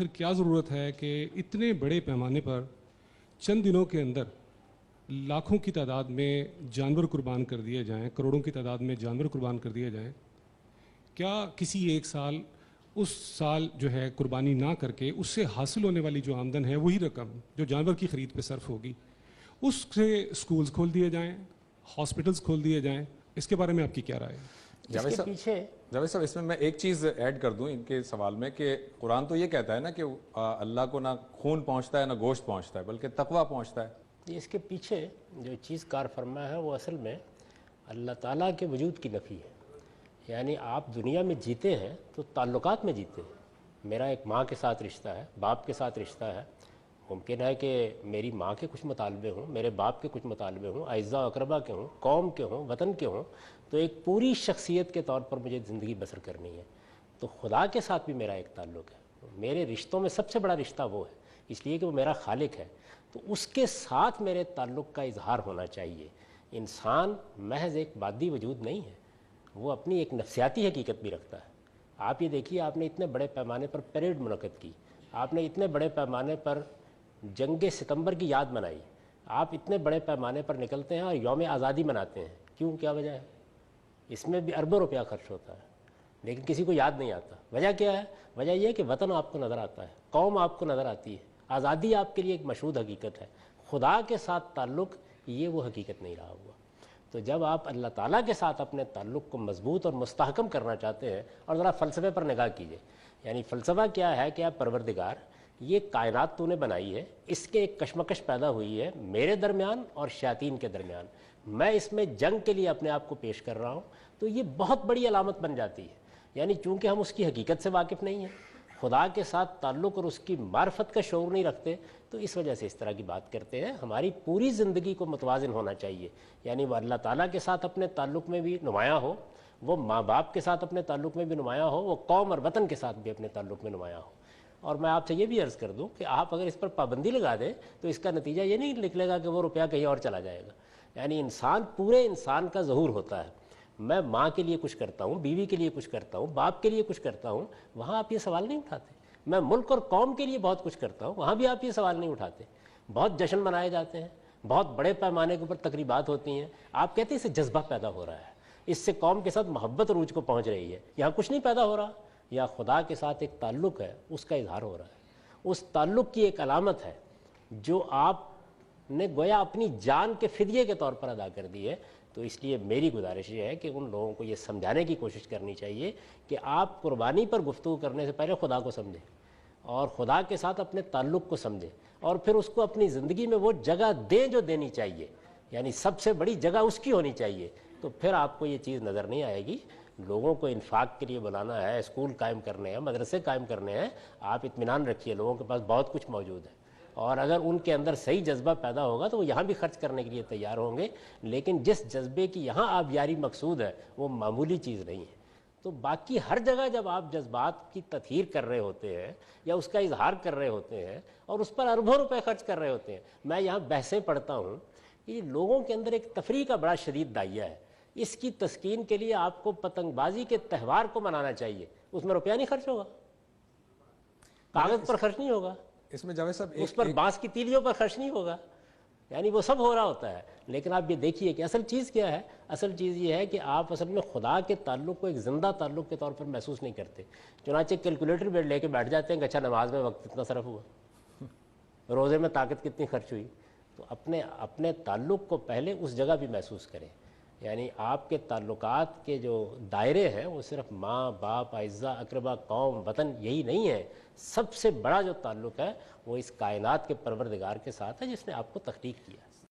آخر کیا ضرورت ہے کہ اتنے بڑے پیمانے پر چند دنوں کے اندر لاکھوں کی تعداد میں جانور قربان کر دیے جائیں، کروڑوں کی تعداد میں جانور قربان کر دیے جائیں؟ کیا کسی ایک سال اس سال جو ہے قربانی نہ کر کے اس سے حاصل ہونے والی جو آمدن ہے وہی رقم جو جانور کی خرید پہ صرف ہوگی اس سے سکولز کھول دیے جائیں، ہاسپٹلز کھول دیے جائیں؟ اس کے بارے میں آپ کی کیا رائے ہے؟ جاوید صاحب اس میں ایک چیز ایڈ کر دوں ان کے سوال میں کہ قرآن تو یہ کہتا ہے نا کہ اللہ کو نہ خون پہنچتا ہے نہ گوشت پہنچتا ہے بلکہ تقویٰ پہنچتا ہے. اس کے پیچھے جو چیز کار فرما ہے وہ اصل میں اللہ تعالیٰ کے وجود کی نفی ہے. یعنی آپ دنیا میں جیتے ہیں تو تعلقات میں جیتے ہیں. میرا ایک ماں کے ساتھ رشتہ ہے، باپ کے ساتھ رشتہ ہے. ممکن ہے کہ میری ماں کے کچھ مطالبے ہوں، میرے باپ کے کچھ مطالبے ہوں، اعزاء و اقربا کے ہوں، قوم کے ہوں، وطن کے ہوں، تو ایک پوری شخصیت کے طور پر مجھے زندگی بسر کرنی ہے. تو خدا کے ساتھ بھی میرا ایک تعلق ہے. میرے رشتوں میں سب سے بڑا رشتہ وہ ہے، اس لیے کہ وہ میرا خالق ہے. تو اس کے ساتھ میرے تعلق کا اظہار ہونا چاہیے. انسان محض ایک مادی وجود نہیں ہے، وہ اپنی ایک نفسیاتی حقیقت بھی رکھتا ہے. آپ یہ دیکھیے، آپ نے اتنے بڑے پیمانے پر پیریڈ منعقد کی، آپ نے اتنے بڑے پیمانے پر جنگ ستمبر کی یاد منائی، آپ اتنے بڑے پیمانے پر نکلتے ہیں اور یوم آزادی مناتے ہیں. کیوں؟ کیا وجہ ہے؟ اس میں بھی اربوں روپیہ خرچ ہوتا ہے لیکن کسی کو یاد نہیں آتا. وجہ کیا ہے؟ وجہ یہ ہے کہ وطن آپ کو نظر آتا ہے، قوم آپ کو نظر آتی ہے، آزادی آپ کے لیے ایک مشہود حقیقت ہے. خدا کے ساتھ تعلق یہ وہ حقیقت نہیں رہا ہوا. تو جب آپ اللہ تعالیٰ کے ساتھ اپنے تعلق کو مضبوط اور مستحکم کرنا چاہتے ہیں، اور ذرا فلسفے پر نگاہ کیجئے. یعنی فلسفہ کیا ہے کہ آپ پروردگار، یہ کائنات تو نے بنائی ہے، اس کے ایک کشمکش پیدا ہوئی ہے میرے درمیان اور شیاطین کے درمیان، میں اس میں جنگ کے لیے اپنے آپ کو پیش کر رہا ہوں. تو یہ بہت بڑی علامت بن جاتی ہے. یعنی چونکہ ہم اس کی حقیقت سے واقف نہیں ہیں، خدا کے ساتھ تعلق اور اس کی معرفت کا شعور نہیں رکھتے، تو اس وجہ سے اس طرح کی بات کرتے ہیں. ہماری پوری زندگی کو متوازن ہونا چاہیے. یعنی وہ اللہ تعالیٰ کے ساتھ اپنے تعلق میں بھی نمایاں ہو، وہ ماں باپ کے ساتھ اپنے تعلق میں بھی نمایاں ہو، وہ قوم اور وطن کے ساتھ بھی اپنے تعلق میں نمایاں ہو. اور میں آپ سے یہ بھی عرض کر دوں کہ آپ اگر اس پر پابندی لگا دیں تو اس کا نتیجہ یہ نہیں نکلے گا کہ وہ روپیہ کہیں اور چلا جائے گا. یعنی انسان، پورے انسان کا ظہور ہوتا ہے. میں ماں کے لیے کچھ کرتا ہوں، بیوی کے لیے کچھ کرتا ہوں، باپ کے لیے کچھ کرتا ہوں، وہاں آپ یہ سوال نہیں اٹھاتے. میں ملک اور قوم کے لیے بہت کچھ کرتا ہوں، وہاں بھی آپ یہ سوال نہیں اٹھاتے. بہت جشن منائے جاتے ہیں، بہت بڑے پیمانے کے اوپر تقریبات ہوتی ہیں، آپ کہتے ہیں اس سے جذبہ پیدا ہو رہا ہے، اس سے قوم کے ساتھ محبت عروج کو پہنچ رہی ہے. یہاں کچھ نہیں پیدا ہو رہا. یا خدا کے ساتھ ایک تعلق ہے، اس کا اظہار ہو رہا ہے. اس تعلق کی ایک علامت ہے جو آپ نے گویا اپنی جان کے فدیے کے طور پر ادا کر دی ہے. تو اس لیے میری گزارش یہ ہے کہ ان لوگوں کو یہ سمجھانے کی کوشش کرنی چاہیے کہ آپ قربانی پر گفتگو کرنے سے پہلے خدا کو سمجھیں اور خدا کے ساتھ اپنے تعلق کو سمجھیں، اور پھر اس کو اپنی زندگی میں وہ جگہ دیں جو دینی چاہیے. یعنی سب سے بڑی جگہ اس کی ہونی چاہیے. تو پھر آپ کو یہ چیز نظر نہیں آئے گی. لوگوں کو انفاق کے لیے بلانا ہے، اسکول قائم کرنے ہیں، مدرسے قائم کرنے ہیں. آپ اطمینان رکھیے، لوگوں کے پاس بہت کچھ موجود ہے، اور اگر ان کے اندر صحیح جذبہ پیدا ہوگا تو وہ یہاں بھی خرچ کرنے کے لیے تیار ہوں گے. لیکن جس جذبے کی یہاں آبیاری مقصود ہے وہ معمولی چیز نہیں ہے. تو باقی ہر جگہ جب آپ جذبات کی تطہیر کر رہے ہوتے ہیں یا اس کا اظہار کر رہے ہوتے ہیں اور اس پر اربوں روپے خرچ کر رہے ہوتے ہیں، میں یہاں بحثیں پڑھتا ہوں کہ لوگوں کے اندر ایک تفریح کا بڑا شدید داعیہ ہے. اس کی تسکین کے لیے آپ کو پتنگ بازی کے تہوار کو منانا چاہیے. اس میں روپیہ نہیں خرچ ہوگا، کاغذ پر خرچ نہیں ہوگا، اس میں جاوید صاحب اس پر بانس کی تیلیوں پر خرچ نہیں ہوگا. یعنی وہ سب ہو رہا ہوتا ہے. لیکن آپ یہ دیکھیے کہ اصل چیز کیا ہے. اصل چیز یہ ہے کہ آپ اصل میں خدا کے تعلق کو ایک زندہ تعلق کے طور پر محسوس نہیں کرتے. چنانچہ کیلکولیٹر لے کے بیٹھ جاتے ہیں کہ اچھا نماز میں وقت اتنا صرف ہوا، روزے میں طاقت کتنی خرچ ہوئی. تو اپنے تعلق کو پہلے اس جگہ بھی محسوس کریں. یعنی آپ کے تعلقات کے جو دائرے ہیں وہ صرف ماں باپ، اعزاء اقربا، قوم، وطن یہی نہیں ہے. سب سے بڑا جو تعلق ہے وہ اس کائنات کے پروردگار کے ساتھ ہے جس نے آپ کو تخلیق کیا.